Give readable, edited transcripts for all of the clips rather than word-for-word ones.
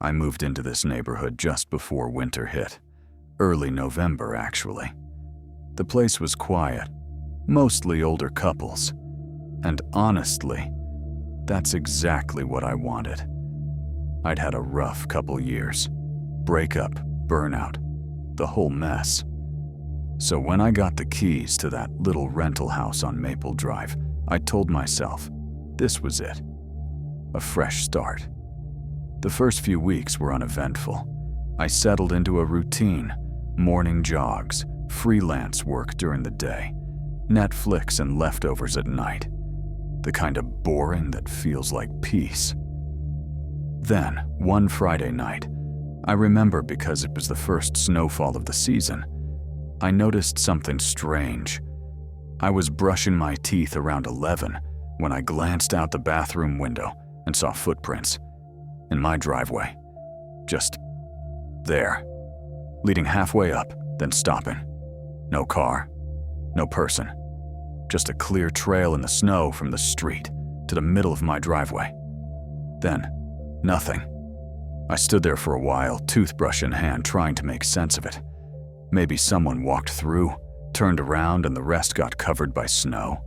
I moved into this neighborhood just before winter hit. Early November, actually. The place was quiet, mostly older couples. And honestly, that's exactly what I wanted. I'd had a rough couple years. Breakup, burnout, the whole mess. So when I got the keys to that little rental house on Maple Drive, I told myself, this was it. A fresh start. The first few weeks were uneventful. I settled into a routine, morning jogs, freelance work during the day, Netflix and leftovers at night. The kind of boring that feels like peace. Then, one Friday night, I remember because it was the first snowfall of the season, I noticed something strange. I was brushing my teeth around 11 when I glanced out the bathroom window and saw footprints in my driveway. Just there, leading halfway up, then stopping. No car, no person. Just a clear trail in the snow from the street to the middle of my driveway. Then, nothing. I stood there for a while, toothbrush in hand, trying to make sense of it. Maybe someone walked through, turned around, and the rest got covered by snow.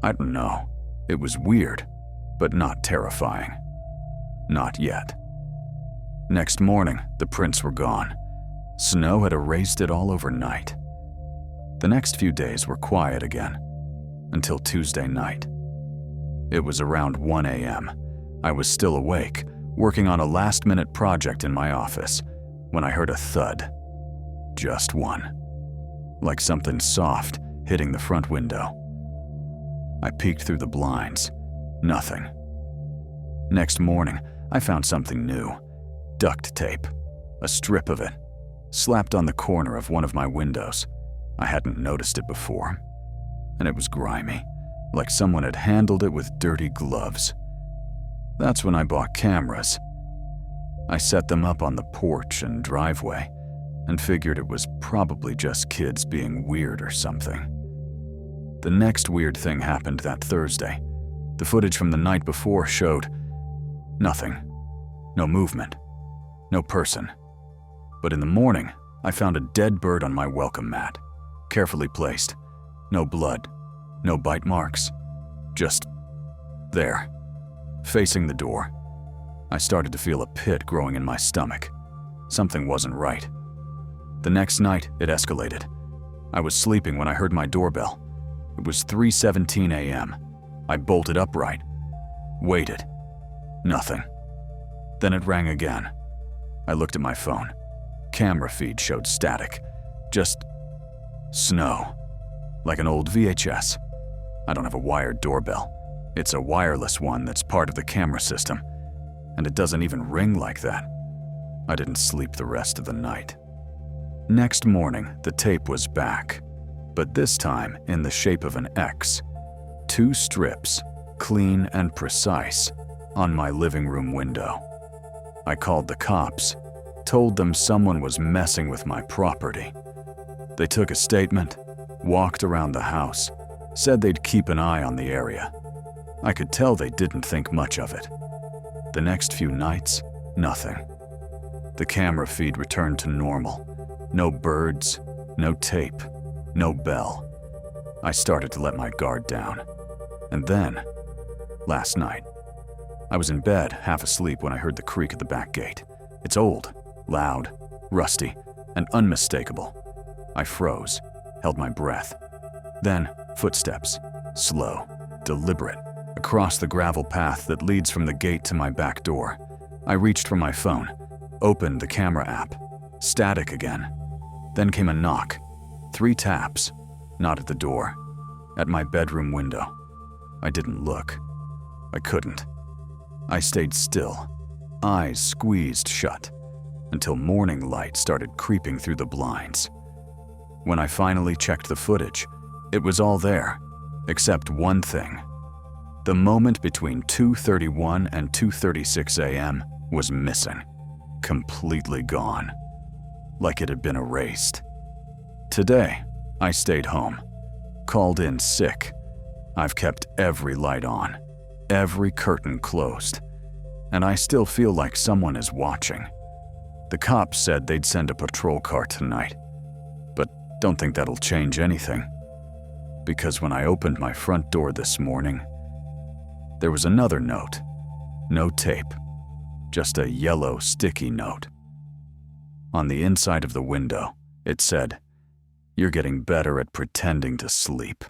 I don't know. It was weird, but not terrifying. Not yet. Next morning, the prints were gone. Snow had erased it all overnight. The next few days were quiet again, until Tuesday night. It was around 1 a.m. I was still awake, working on a last-minute project in my office, when I heard a thud. Just one. Like something soft hitting the front window. I peeked through the blinds. Nothing. Next morning, I found something new. Duct tape. A strip of it. Slapped on the corner of one of my windows. I hadn't noticed it before. And it was grimy, like someone had handled it with dirty gloves. That's when I bought cameras. I set them up on the porch and driveway, and figured it was probably just kids being weird or something. The next weird thing happened that Thursday. The footage from the night before showed nothing. No movement. No person. But in the morning, I found a dead bird on my welcome mat. Carefully placed. No blood. No bite marks. Just there. Facing the door. I started to feel a pit growing in my stomach. Something wasn't right. The next night, it escalated. I was sleeping when I heard my doorbell. It was 3:17 a.m. I bolted upright. Waited. Nothing. Then it rang again. I looked at my phone. Camera feed showed static. Just snow. Like an old VHS. I don't have a wired doorbell. It's a wireless one that's part of the camera system. And it doesn't even ring like that. I didn't sleep the rest of the night. Next morning, the tape was back, but this time in the shape of an X. 2 strips, clean and precise, on my living room window. I called the cops, told them someone was messing with my property. They took a statement, walked around the house, said they'd keep an eye on the area. I could tell they didn't think much of it. The next few nights, nothing. The camera feed returned to normal. No birds, no tape, no bell. I started to let my guard down. And then, last night, I was in bed, half asleep when I heard the creak at the back gate. It's old, loud, rusty, and unmistakable. I froze, held my breath. Then, footsteps, slow, deliberate, across the gravel path that leads from the gate to my back door. I reached for my phone, opened the camera app. Static again. Then came a knock. 3 taps. Not at the door. At my bedroom window. I didn't look. I couldn't. I stayed still, eyes squeezed shut, until morning light started creeping through the blinds. When I finally checked the footage, it was all there, except one thing. The moment between 2:31 and 2:36 a.m. was missing. Completely gone. Like it had been erased. Today, I stayed home. Called in sick. I've kept every light on, every curtain closed, and I still feel like someone is watching. The cops said they'd send a patrol car tonight, but don't think that'll change anything. Because when I opened my front door this morning, there was another note. No tape, just a yellow sticky note. On the inside of the window, it said, "You're getting better at pretending to sleep."